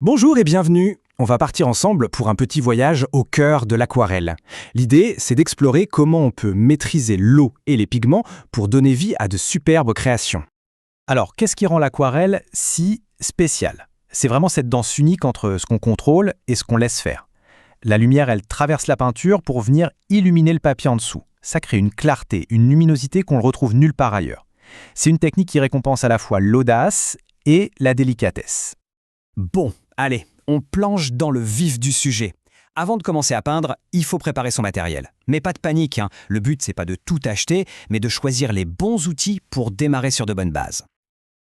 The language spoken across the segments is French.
Bonjour et bienvenue. On va partir ensemble pour un petit voyage au cœur de l'aquarelle. L'idée, c'est d'explorer comment on peut maîtriser l'eau et les pigments pour donner vie à de superbes créations. Alors, qu'est-ce qui rend l'aquarelle si spéciale? C'est vraiment cette danse unique entre ce qu'on contrôle et ce qu'on laisse faire. La lumière, elle traverse la peinture pour venir illuminer le papier en dessous. Ça crée une clarté, une luminosité qu'on ne retrouve nulle part ailleurs. C'est une technique qui récompense à la fois l'audace et la délicatesse. Bon, allez, on plonge dans le vif du sujet. Avant de commencer à peindre, il faut préparer son matériel. Mais pas de panique, hein. Le but, c'est pas de tout acheter, mais de choisir les bons outils pour démarrer sur de bonnes bases.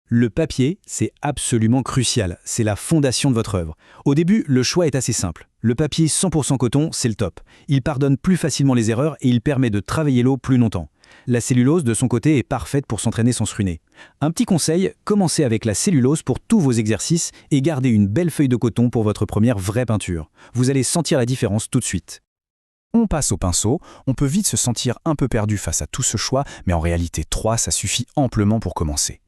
Le papier, c'est absolument crucial. C'est la fondation de votre œuvre. Au début, le choix est assez simple. Le papier 100% coton, c'est le top. Il pardonne plus facilement les erreurs et il permet de travailler l'eau plus longtemps. La cellulose, de son côté, est parfaite pour s'entraîner sans se ruiner. Un petit conseil, commencez avec la cellulose pour tous vos exercices et gardez une belle feuille de coton pour votre première vraie peinture. Vous allez sentir la différence tout de suite. On passe au pinceau, on peut vite se sentir un peu perdu face à tout ce choix, mais en réalité 3, ça suffit amplement pour commencer.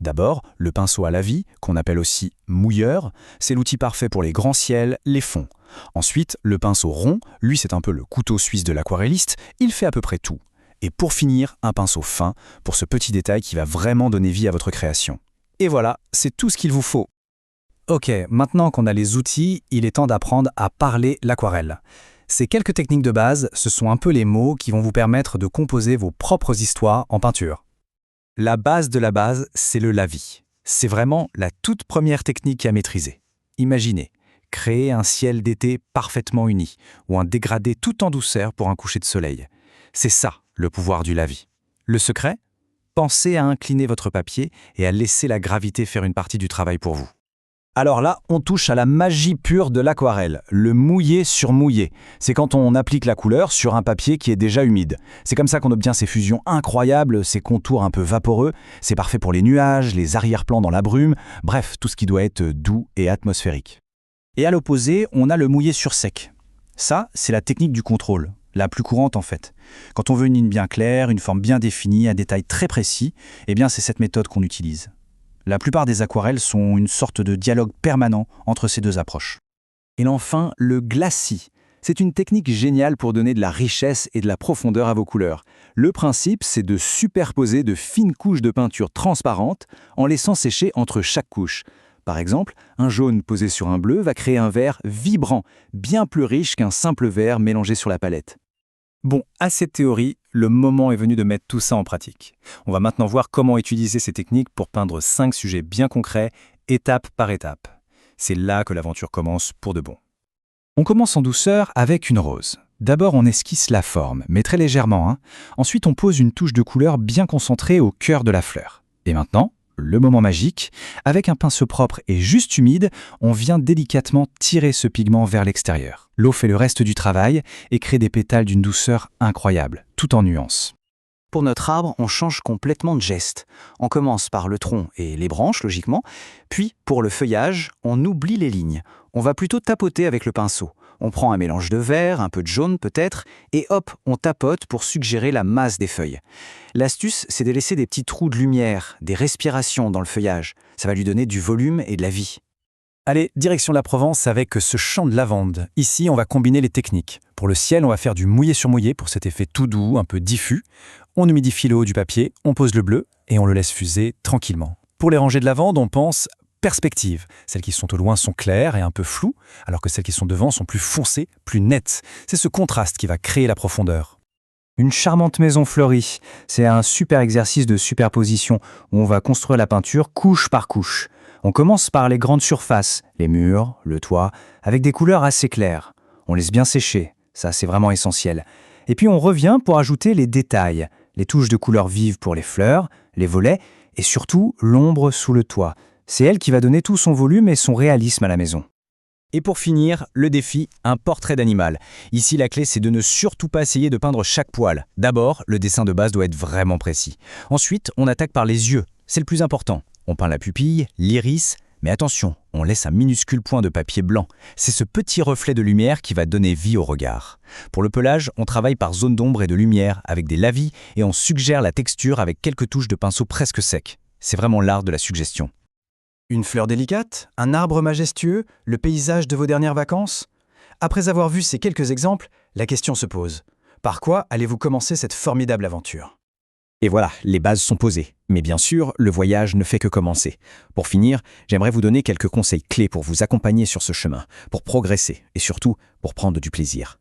D'abord, le pinceau à la vie, qu'on appelle aussi mouilleur, c'est l'outil parfait pour les grands ciels, les fonds. Ensuite, le pinceau rond, lui c'est un peu le couteau suisse de l'aquarelliste, il fait à peu près tout. Et pour finir, un pinceau fin, pour ce petit détail qui va vraiment donner vie à votre création. Et voilà, c'est tout ce qu'il vous faut. Ok, maintenant qu'on a les outils, il est temps d'apprendre à parler l'aquarelle. Ces quelques techniques de base, ce sont un peu les mots qui vont vous permettre de composer vos propres histoires en peinture. La base de la base, c'est le lavis. C'est vraiment la toute première technique à maîtriser. Imaginez, créer un ciel d'été parfaitement uni, ou un dégradé tout en douceur pour un coucher de soleil. C'est ça, le pouvoir du lavis. Le secret? Pensez à incliner votre papier et à laisser la gravité faire une partie du travail pour vous. Alors là, on touche à la magie pure de l'aquarelle, le mouillé sur mouillé. C'est quand on applique la couleur sur un papier qui est déjà humide. C'est comme ça qu'on obtient ces fusions incroyables, ces contours un peu vaporeux. C'est parfait pour les nuages, les arrière-plans dans la brume, bref, tout ce qui doit être doux et atmosphérique. Et à l'opposé, on a le mouillé sur sec. Ça, c'est la technique du contrôle, la plus courante en fait. Quand on veut une ligne bien claire, une forme bien définie, un détail très précis, eh bien c'est cette méthode qu'on utilise. La plupart des aquarelles sont une sorte de dialogue permanent entre ces deux approches. Et enfin, le glacis. C'est une technique géniale pour donner de la richesse et de la profondeur à vos couleurs. Le principe, c'est de superposer de fines couches de peinture transparente en laissant sécher entre chaque couche. Par exemple, un jaune posé sur un bleu va créer un vert vibrant, bien plus riche qu'un simple vert mélangé sur la palette. Bon, assez de théorie, le moment est venu de mettre tout ça en pratique. On va maintenant voir comment utiliser ces techniques pour peindre 5 sujets bien concrets, étape par étape. C'est là que l'aventure commence pour de bon. On commence en douceur avec une rose. D'abord, on esquisse la forme, mais très légèrement, hein. Ensuite, on pose une touche de couleur bien concentrée au cœur de la fleur. Et maintenant, le moment magique, avec un pinceau propre et juste humide, on vient délicatement tirer ce pigment vers l'extérieur. L'eau fait le reste du travail et crée des pétales d'une douceur incroyable, tout en nuances. Pour notre arbre, on change complètement de geste. On commence par le tronc et les branches, logiquement, puis pour le feuillage, on oublie les lignes. On va plutôt tapoter avec le pinceau. On prend un mélange de vert, un peu de jaune peut-être, et hop, on tapote pour suggérer la masse des feuilles. L'astuce, c'est de laisser des petits trous de lumière, des respirations dans le feuillage. Ça va lui donner du volume et de la vie. Allez, direction la Provence avec ce champ de lavande. Ici, on va combiner les techniques. Pour le ciel, on va faire du mouillé sur mouillé pour cet effet tout doux, un peu diffus. On humidifie le haut du papier, on pose le bleu et on le laisse fuser tranquillement. Pour les rangées de lavande, on pense perspective. Celles qui sont au loin sont claires et un peu floues, alors que celles qui sont devant sont plus foncées, plus nettes. C'est ce contraste qui va créer la profondeur. Une charmante maison fleurie, c'est un super exercice de superposition où on va construire la peinture couche par couche. On commence par les grandes surfaces, les murs, le toit, avec des couleurs assez claires. On laisse bien sécher, ça c'est vraiment essentiel. Et puis on revient pour ajouter les détails, les touches de couleurs vives pour les fleurs, les volets et surtout l'ombre sous le toit. C'est elle qui va donner tout son volume et son réalisme à la maison. Et pour finir, le défi, un portrait d'animal. Ici, la clé, c'est de ne surtout pas essayer de peindre chaque poil. D'abord, le dessin de base doit être vraiment précis. Ensuite, on attaque par les yeux. C'est le plus important. On peint la pupille, l'iris, mais attention, on laisse un minuscule point de papier blanc. C'est ce petit reflet de lumière qui va donner vie au regard. Pour le pelage, on travaille par zone d'ombre et de lumière avec des lavis et on suggère la texture avec quelques touches de pinceau presque sec. C'est vraiment l'art de la suggestion. Une fleur délicate? Un arbre majestueux? Le paysage de vos dernières vacances? Après avoir vu ces quelques exemples, la question se pose. Par quoi allez-vous commencer cette formidable aventure? Et voilà, les bases sont posées. Mais bien sûr, le voyage ne fait que commencer. Pour finir, j'aimerais vous donner quelques conseils clés pour vous accompagner sur ce chemin, pour progresser et surtout pour prendre du plaisir.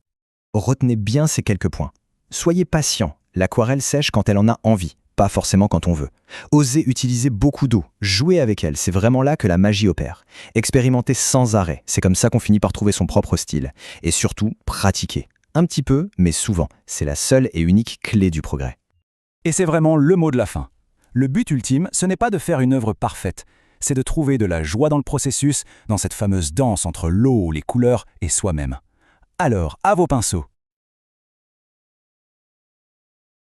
Retenez bien ces quelques points. Soyez patient, l'aquarelle sèche quand elle en a envie, pas forcément quand on veut. Osez utiliser beaucoup d'eau, jouez avec elle, c'est vraiment là que la magie opère. Expérimentez sans arrêt, c'est comme ça qu'on finit par trouver son propre style. Et surtout, pratiquez. Un petit peu, mais souvent, c'est la seule et unique clé du progrès. Et c'est vraiment le mot de la fin. Le but ultime, ce n'est pas de faire une œuvre parfaite, c'est de trouver de la joie dans le processus, dans cette fameuse danse entre l'eau, les couleurs et soi-même. Alors, à vos pinceaux!